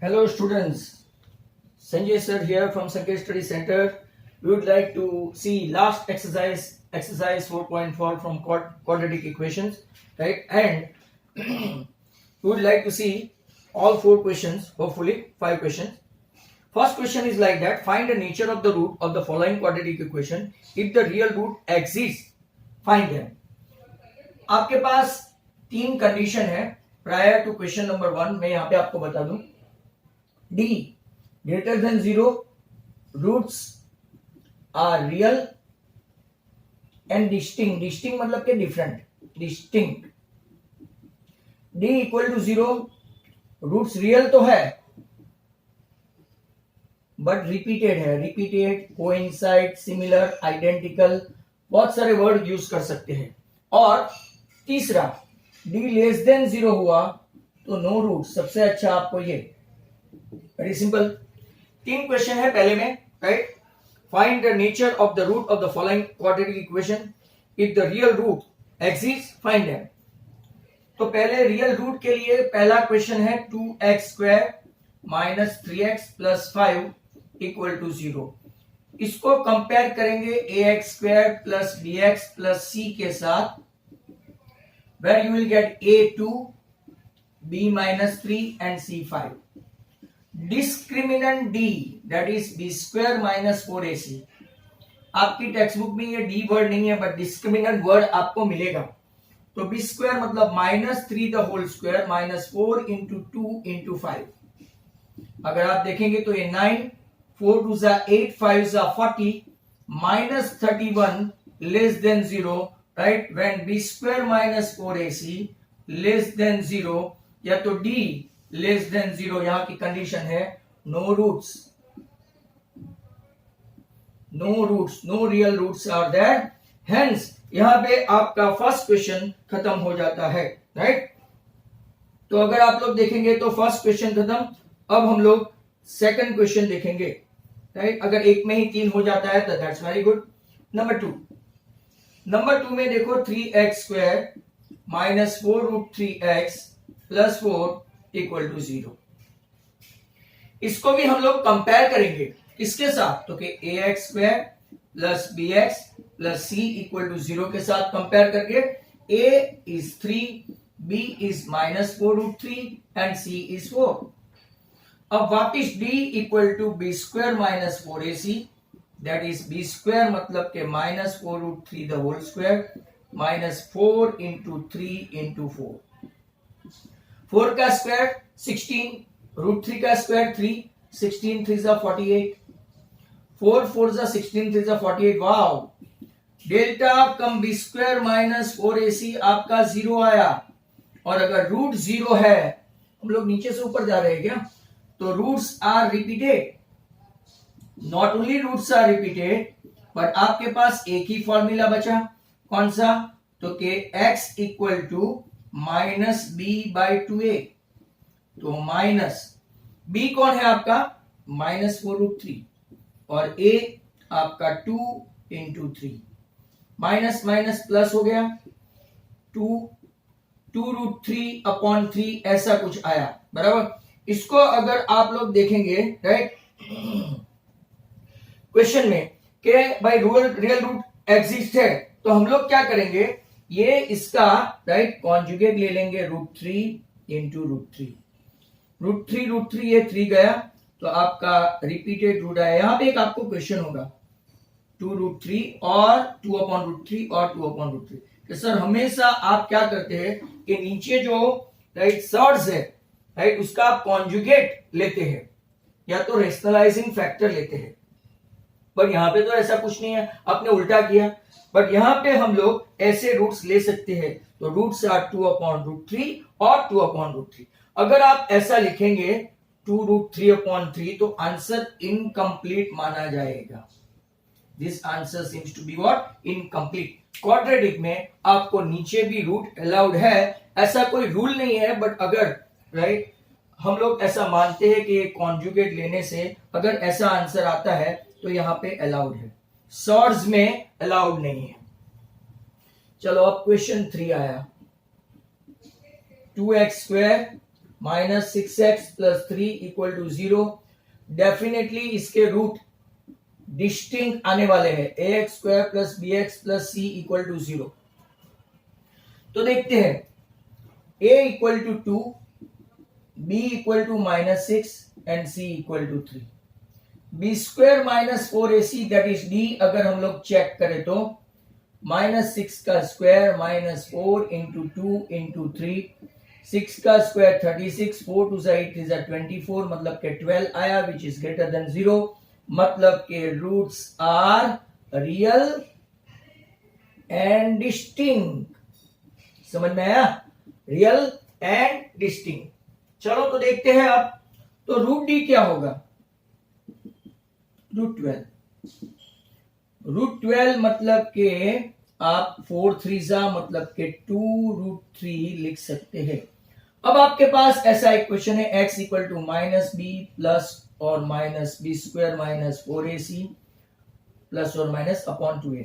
Hello students, Sanjay sir here from Sanket Study Center. We would like to see last exercise 4.4 from quadratic equations, right? And we would like to see all 4 questions, hopefully 5 questions. First question is like that: find the nature of the root of the following quadratic equation. If the real root exists, find them. आपके पास 3 condition है prior to question number 1. मैं यहाँ पे आपको बता दूं. D greater than 0, roots are real and distinct. Distinct मतलब के different, distinct. D equal to 0, roots real तो है but repeated है. repeated, coincide, similar, identical, बहुत सारे वर्ड यूज कर सकते हैं. और तीसरा D लेस देन 0 हुआ तो नो रूट. सबसे अच्छा आपको ये वेरी सिंपल 3 क्वेश्चन है पहले में, right? Find the nature of the root of the following quadratic equation. If the real root exist, find them. तो पहले रियल रूट के लिए पहला क्वेश्चन है 2x square minus 3x plus 5 equal to 0. इसको कंपेयर करेंगे ax square plus bx plus c के साथ, where you will get a2, b minus 3 and c 5. Discriminant d that is b square minus 4ac. आपकी text book में ये d word नहीं है but discriminant word आपको मिलेगा. तो b स्क्वायर मतलब minus 3 the whole square minus 4 into 2 into 5. अगर आप देखेंगे तो ये 9, 4 2 जा 8, 5 जा 40, minus 31 less than 0, right? When b square minus 4ac less than 0, या तो d लेस देन 0. यहां की कंडीशन है no roots, no real roots are there. Hence यहां पे आपका फर्स्ट क्वेश्चन खत्म हो जाता है, राइट? तो अगर आप लोग देखेंगे तो फर्स्ट क्वेश्चन खत्म. अब हम लोग सेकंड क्वेश्चन देखेंगे, राइट? अगर एक में ही 3 हो जाता है तो दैट्स वेरी गुड. नंबर 2 में देखो 3x square minus 4 root 3x plus 4 equal to 0. इसको भी हम लोग कंपेयर करेंगे किसके साथ? तो कि ax square plus bx plus c equal to 0 के साथ कंपेयर करके a is 3, b is minus 4 root 3 and c is 4. अब what is d equal to b square minus 4ac, that is b square मतलब के minus 4 root 3 the whole square minus 4 into 3 into 4. 4 का square 16, root 3 का square 3, 16 3 जा 48, 4 4 जा 16 3 जा 48. Wow, delta कम B square minus 4ac आपका 0 आया. और अगर रूट 0 है, हम लोग नीचे से ऊपर जा रहे हैं क्या? तो roots are repeated. Not only roots are repeated but आपके पास एक ही फॉर्मूला बचा. कौन सा? तो के x equal to minus b by 2a. तो माइनस b कौन है आपका? माइनस 4 रूट 3 और a आपका 2 इंटू 3. माइनस माइनस प्लस हो गया, 2 रूट 3 अपॉन 3 ऐसा कुछ आया, बराबर. इसको अगर आप लोग देखेंगे, राइट, क्वेश्चन में कि भाई रियल रूट एग्जिस्ट है, तो हम लोग क्या करेंगे? ये इसका राइट कॉन्जुगेट ले लेंगे रूट 3 इंटू रूट 3. रूट 3 ये 3 गया तो आपका रिपीटेड रूट आया. यहां पे एक आपको क्वेश्चन होगा 2 रूट 3 और 2 अपॉन रूट 3 और 2 अपॉन रूट 3. कि सर हमेशा आप क्या करते हैं कि नीचे जो राइट सर्ड्स है, राइट, उसका आप कॉन्जुगेट लेते हैं या तो रेशनलाइजिंग फैक्टर लेते हैं. पर यहां पे तो ऐसा कुछ नहीं है, आपने उल्टा किया. बट यहां पे हम लोग ऐसे रूट्स ले सकते हैं. तो रूट्स आर 2 अपॉन रूट 3 और 2 अपॉन रूट 3. अगर आप ऐसा लिखेंगे 2 रूट 3 अपॉन 3 तो आंसर इनकम्प्लीट माना जाएगा. This answer seems to be what? Incomplete. Quadratic में आपको नीचे भी रूट अलाउड है, ऐसा कोई रूल नहीं है. बट अगर राइट हम लोग ऐसा मानते हैं कि कॉन्जुगेट लेने से अगर ऐसा आंसर आता है तो यहां पे अलाउड है, सॉर्ट्स में अलाउड नहीं है. चलो अब क्वेश्चन 3 आया. 2x square minus 6x plus 3 equal to 0। Definitely इसके रूट डिस्टिंक्ट आने वाले हैं, ax square plus bx plus c equal to 0। तो देखते हैं, a equal to 2, b equal to minus 6 and c equal to 3। B square minus 4ac that is d अगर हम लोग चेक करें तो माइनस 6 का स्क्वायर माइनस 4 इंटू 2 इंटू 3, 6 का स्क्वायर 36, 4 टू 8 इज 24, मतलब के 12 आया विच इज ग्रेटर देन 0, मतलब के roots are real and distinct. समझ में आया? Real and distinct. चलो तो देखते हैं अब, तो रूट डी क्या होगा? रूट 12। रूट 12 मतलब के आप 4 3 मतलब के 2√3 लिख सकते हैं। अब आपके पास ऐसा इक्वेशन है x equal to minus B plus और minus B square minus 4ac plus और माइनस अपॉन 2a।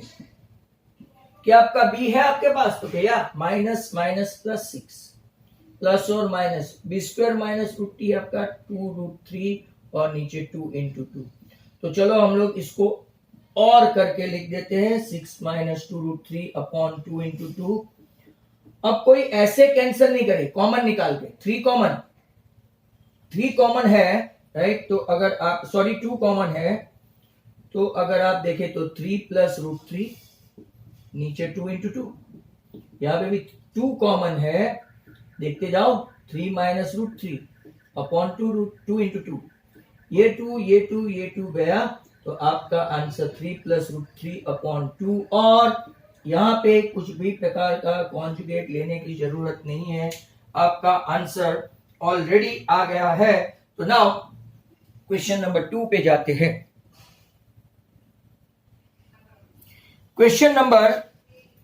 क्या आपका b है आपके पास? तो क्या माइनस माइनस प्लस 6 प्लस और minus B square minus root टी आपका 2√3 और नीचे 2 इंटू 2। तो चलो हम लोग इसको और करके लिख देते हैं, 6 माइनस 2√3 अपॉन 2 इंटू 2। अब कोई ऐसे कैंसिल नहीं करे, कॉमन निकाल के, 3 कॉमन है, राइट? तो अगर आप, सॉरी 2 कॉमन है, तो अगर आप देखें तो 3 प्लस √3 नीचे 2 इंटू 2, यहां पे भी 2 कॉमन है, देखते जाओ, 3 माइनस √3 अपॉन 2 इंटू 2, ये 2 गया, तो आपका आंसर 3 प्लस √3 अपॉन 2। और यहां पे कुछ भी प्रकार का कॉन्जुगेट लेने की जरूरत नहीं है, आपका आंसर ऑलरेडी आ गया है। तो नाउ क्वेश्चन नंबर 2 पे जाते हैं। क्वेश्चन नंबर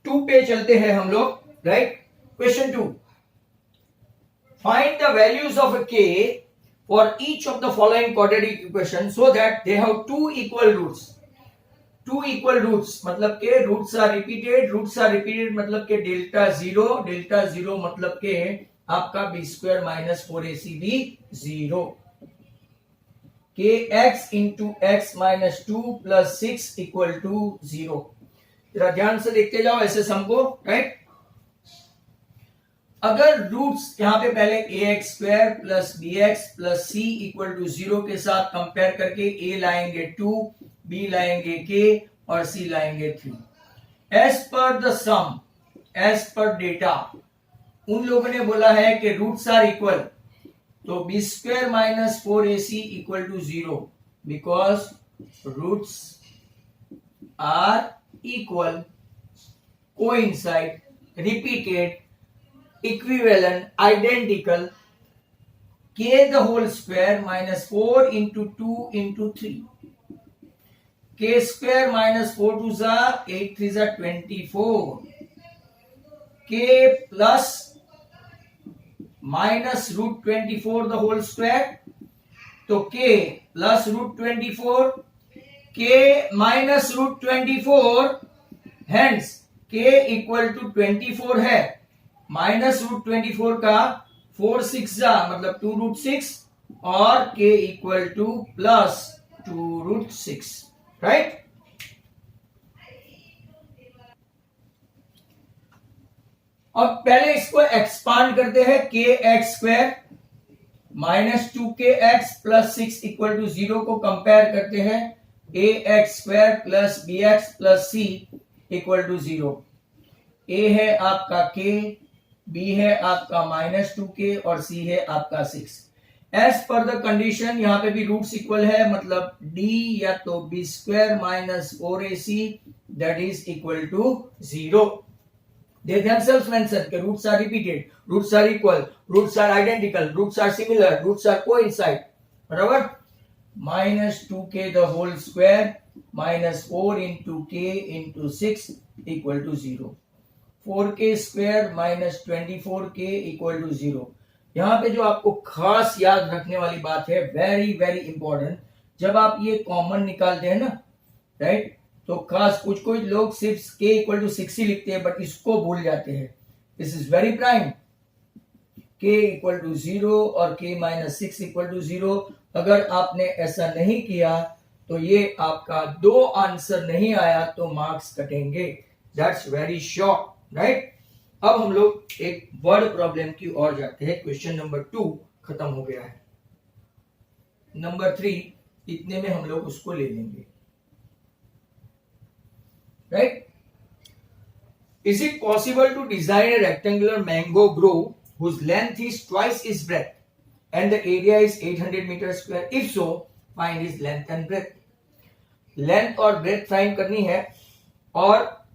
2 पे चलते हैं हम लोग, right? Question 2, find the values of k for each of the following quadratic equation so that they have two equal roots। Two equal roots मतलब के रूट्स आर रिपीटेड मतलब के डेल्टा जीरो मतलब के आपका बी स्क्वायर माइनस 4ac भी 0, के x into x minus 2 plus 6 equal to 0। जरा ध्यान से देखते जाओ ऐसे सम को, राइट? अगर रूट्स यहां पे पहले ax square plus bx plus c equal to 0 के साथ कंपेयर करके a लाएंगे 2, b लाएंगे k और c लाएंगे 3। As per the sum, as per data, उन लोगों ने बोला है कि रूट्स आर इक्वल, तो b square minus 4ac equal to 0 because roots are equal, coincide, repeated, equivalent, identical, k the whole square minus 4 into 2 into 3, k square minus 4 2 za 8 3 za 24, k plus minus root 24 the whole square, तो k plus root 24, k minus root 24, hence k equal to 24 है, minus root 24 का 4 6 जा मतलब 2√6 और k equal to plus 2√6, right? अब पहले इसको expand करते हैं, के X square minus 2kx plus 6 equal to 0 को कंपेयर करते हैं, A X square plus B X plus C equal to 0। A है आपका k, b है आपका माइनस 2k और c है आपका 6। एज पर द कंडीशन यहां पे भी रूट्स इक्वल है, मतलब d या तो b square minus 4ac that is equal to 0। They themselves mention कि roots are repeated, roots are equal, roots are identical, roots are similar, roots are coincide, बराबर? Minus 2k the whole square minus 4 into k into 6 equal to 0, 4k square minus 24k equal to 0। यहां पे जो आपको खास याद रखने वाली बात है, वेरी वेरी इंपॉर्टेंट, जब आप ये कॉमन निकालते हैं ना, राइट, तो खास कुछ लोग सिर्फ k इक्वल टू 6 ही लिखते हैं, बट इसको भूल जाते हैं। This is very prime, k equal to 0 और k माइनस 6 इक्वल टू 0। अगर आपने ऐसा नहीं किया तो ये आपका 2 आंसर नहीं आया तो मार्क्स कटेंगे। That's very short, right. अब हम लोग एक वर्ड प्रॉब्लम की ओर जाते हैं। क्वेश्चन नंबर 2 खत्म हो गया है। नंबर 3 इतने में हम लोग उसको ले लेंगे, right. Is it possible to design a rectangular mango grove whose length is twice its breadth and the area is 800 meters square? If so, find its length and breadth. Length और breadth find करनी है और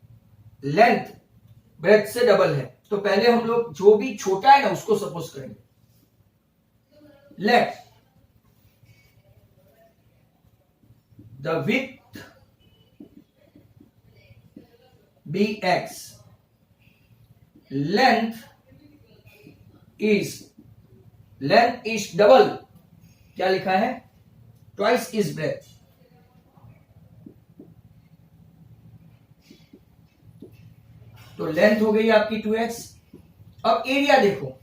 length breadth से double है। तो पहले हम लोग जो भी छोटा है ना उसको सपोज करेंगे। Let the width be x, length is double, क्या लिखा है, twice is breadth। तो लेंथ हो गई आपकी 2x। अब एरिया देखो,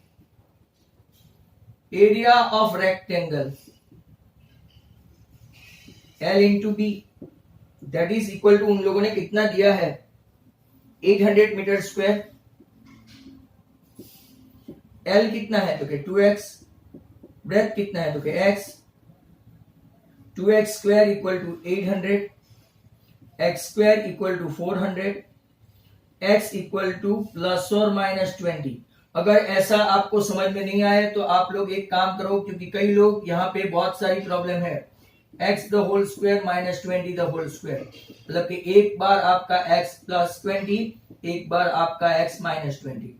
area of rectangle L into b, that is equal to, उन लोगों ने कितना दिया है, 800 मीटर स्क्वायर। L कितना है तो के 2x, ब्रेथ कितना है तो के x, 2x square equal to 800, x square equal to 400, x equal to plus और माइनस 20। अगर ऐसा आपको समझ में नहीं आए तो आप लोग एक काम करो, क्योंकि कई लोग यहाँ पे बहुत सारी प्रॉब्लम है। x the whole square minus 20 the whole square, मतलब कि एक बार आपका x प्लस 20, एक बार आपका x माइनस 20।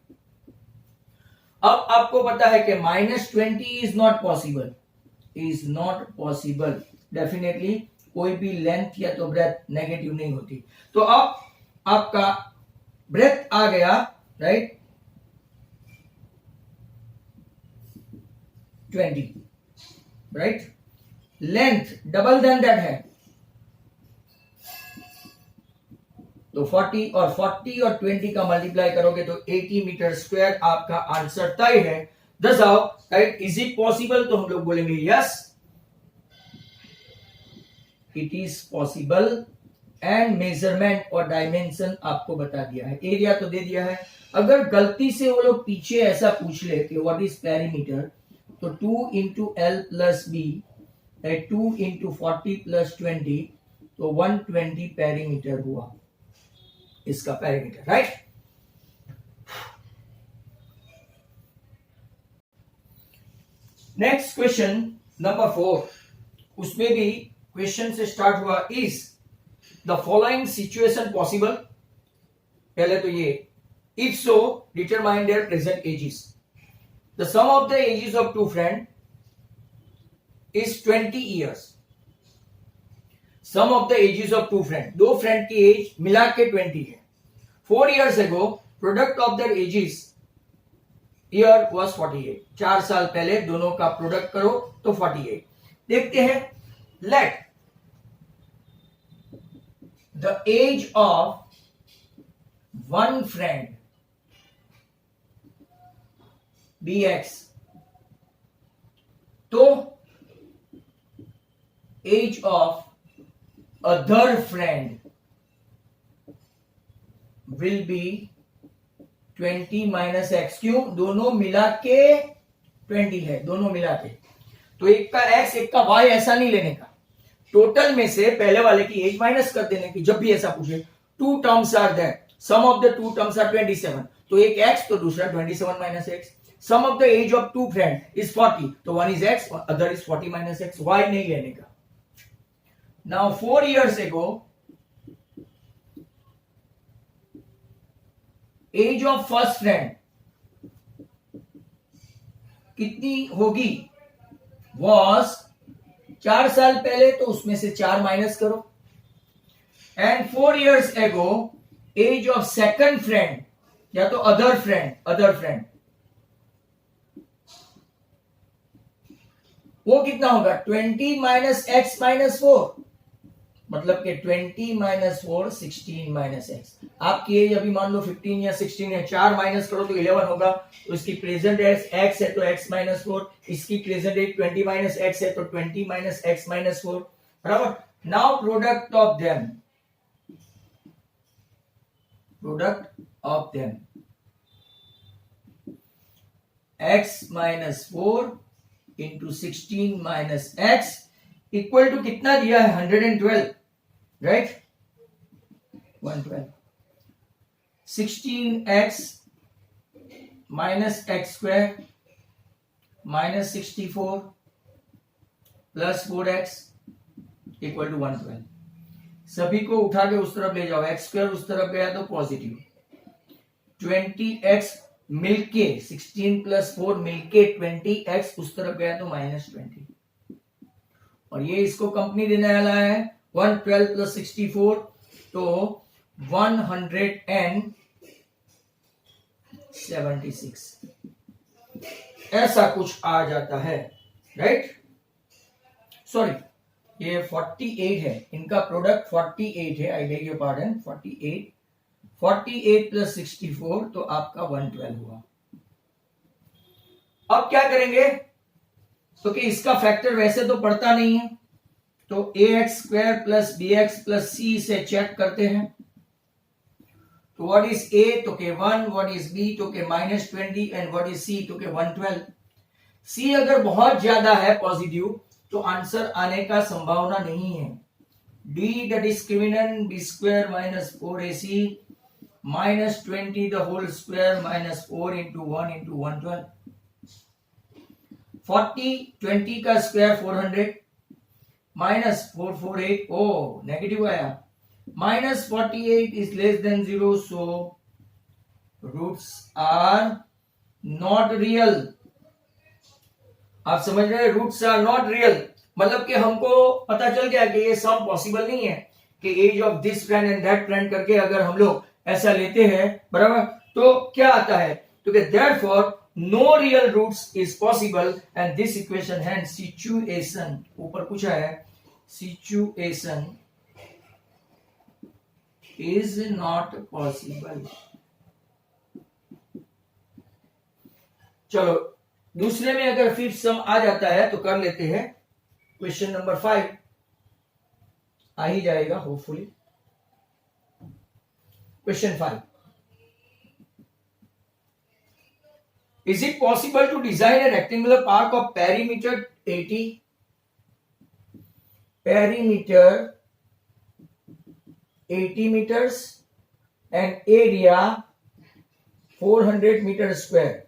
अब आपको पता है कि minus 20 is not possible, is not possible. Definitely कोई भी लेंथ या तो ब्रेथ नेगेटिव नहीं होती। तो अब आपका ब्रेथ आ गया, right, 20, right. Length double than that है तो 40, और 40 और 20 का मल्टीप्लाई करोगे तो 80 मीटर स्क्वायर आपका आंसर तय है। दस आओ, राइट। इज इट पॉसिबल, तो हम लोग बोलेंगे yes it is possible. And measurement और डायमेंशन आपको बता दिया है, एरिया तो दे दिया है। अगर गलती से वो लोग पीछे ऐसा पूछ ले कि व्हाट इज पेरीमीटर, तो 2 into l plus b, 2 into 40 plus 20, तो 120 पेरीमीटर हुआ इसका perimeter, right. Next question number 4, उसमें भी क्वेश्चन से स्टार्ट हुआ। Is the following situation possible, पहले तो ये, if so determine their present ages. The sum of the ages of two friend is 20 years। Sum of the ages of two friend, दो friend की age मिला के 20 है। 4 years ago product of their edges year was 48। 4 साल पहले दोनों का product करो तो 48। देखते हैं, let the age of one friend be X, तो age of other friend will be 20 minus X. क्यों, दोनों मिला के 20 है, दोनों मिला के। तो एक का x एक का y ऐसा नहीं लेने का, टोटल में से पहले वाले की एज माइनस कर देने की। जब भी ऐसा पूछे, 2 terms are there, sum of the 2 terms are 27, तो एक x तो दूसरा 27 minus x। Sum of the age of 2 friend is 40, तो one is x, other is 40 minus x, y नहीं लेने का। Now 4 years ago age of first friend कितनी होगी, वॉज 4 साल पहले, तो उसमें से 4 माइनस करो। And 4 years ago age of second friend या तो अदर फ्रेंड वो कितना होगा, 20 माइनस एक्स माइनस 4, मतलब कि 20 माइनस 4 16 माइनस एक्स। आपकी एज अभी मान लो 15 या 16 है, 4 माइनस करो तो 11 होगा, तो इसकी प्रेजेंट एज एक्स है तो एक्स माइनस 4, इसकी प्रेजेंट एज 20 माइनस एक्स है तो 20 माइनस एक्स माइनस 4, बराबर। Now product of them, product of them x minus 4 into 16 minus x equal to कितना दिया है 112, right 112। 16x minus x square minus 64 plus 4x equal to 112। सभी को उठा के उस तरफ ले जाओ, एक्स स्क्वायर उस तरफ गया तो पॉजिटिव, 20x मिलके 16 प्लस 4 मिलके 20x उस तरफ गया तो माइनस 20, और ये इसको कंपनी देने वाला है 112 प्लस 64 तो 176, ऐसा कुछ आ जाता है, राइट। सॉरी ये 48 है, इनका प्रोडक्ट 48 है, I beg your pardon, 48 plus 64 तो आपका 112 हुआ। अब क्या करेंगे, तो कि इसका फैक्टर वैसे तो पड़ता नहीं है, तो ax square plus bx plus c से चेक करते हैं। तो व्हाट इज a, तो के 1, व्हाट इज b, तो के minus 20, and what is c, तो के 112। c अगर बहुत ज्यादा है पॉजिटिव तो आंसर आने का संभावना नहीं है। d the discriminant b square minus 4ac minus 20 the whole square minus 4 into 1 into 112। 20 का स्क्वायर 400 माइनस 448, ओ नेगेटिव आया, minus 48 is less than 0, so roots are not real. आप समझ रहे हैं, रूट्स आर नॉट रियल मतलब कि हमको पता चल गया कि ये सम पॉसिबल नहीं है कि age of this friend and that friend करके अगर हम लोग ऐसा लेते हैं, बराबर, तो क्या आता है, तो कि therefore no real roots is possible and this equation hence situation, ऊपर पूछा है situation is not possible। चलो दूसरे में अगर फिफ्थ सम आ जाता है तो कर लेते हैं। क्वेश्चन नंबर 5 आ ही जाएगा hopefully. Question 5, is it possible to design a rectangular park of perimeter 80 meters and area 400 meter square?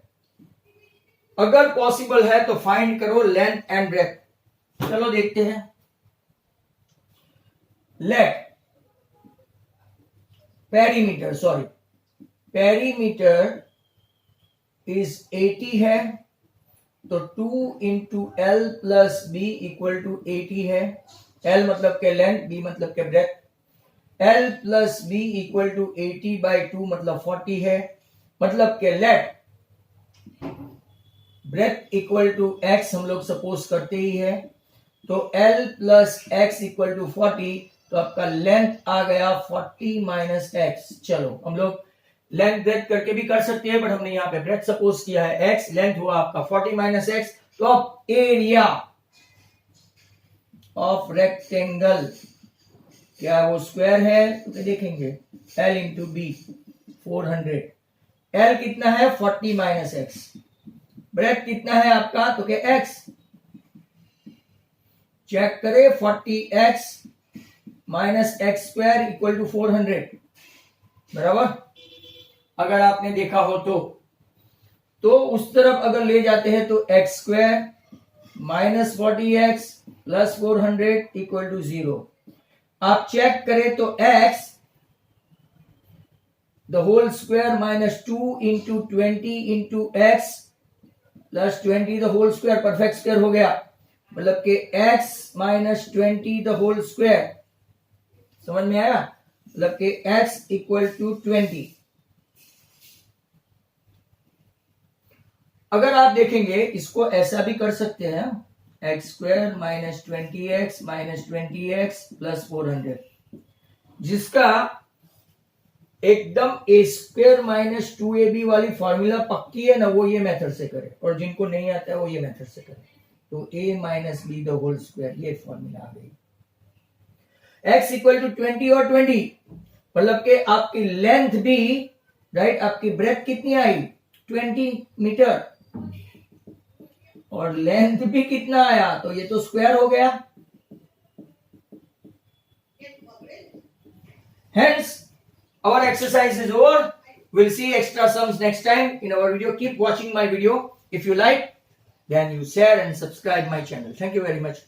अगर पॉसिबल है तो फाइंड करो लेंथ एंड ब्रेथ। चलो देखते हैं। लेट पेरीमीटर इज 80 है तो 2 into l plus b equal to 80 है। एल मतलब के लेंथ, बी मतलब के breadth. L plus b equal to 80 by 2 मतलब 40 है, मतलब के let breadth equal to x हम लोग सपोज करते ही है, तो l plus x equal to 40, तो आपका लेंथ आ गया 40 माइनस एक्स। चलो हम लोग लेंथ ब्रेथ करके भी कर सकते हैं, बट हमने यहाँ पे ब्रेथ सपोज किया है, एक्स लेंथ हुआ आपका 40 माइनस एक्स। तो अब एरिया ऑफ रेक्टेंगल क्या वो स्क्वायर है, तो देखेंगे एल इंटू बी 400। एल कितना है 40 माइनस एक्स, ब्रेथ कितना है आपका, तो क्या एक्स। चेक करें 40x minus x square equal to 400, बराबर। अगर आपने देखा हो तो उस तरफ अगर ले जाते हैं तो x square minus 40x plus 400 equal to 0। आप चेक करें तो x the whole square minus 2 into 20 into x plus 20 the whole square, perfect square हो गया, मतलब कि x minus 20 the whole square. समझ में आया, मतलब कि x इक्वल टू 20। अगर आप देखेंगे इसको ऐसा भी कर सकते हैं, x square minus 20x minus 20x plus 400, जिसका एकदम ए स्क्वायर माइनस 2ab वाली फॉर्मूला पक्की है ना, वो ये मेथड से करे, और जिनको नहीं आता है वो ये मेथड से करे। तो a minus b the whole square, ये फॉर्मूला आ गई। x इक्वल टू 20 और 20, मतलब कि आपकी लेंथ भी, राइट, आपकी ब्रेथ कितनी आई 20 मीटर, और लेंथ भी कितना आया, तो ये तो स्क्वायर हो गया। Hence, our exercise is over. We'll see extra sums next time in our video. Keep watching my video. If you like, then you share and subscribe my channel. Thank you very much.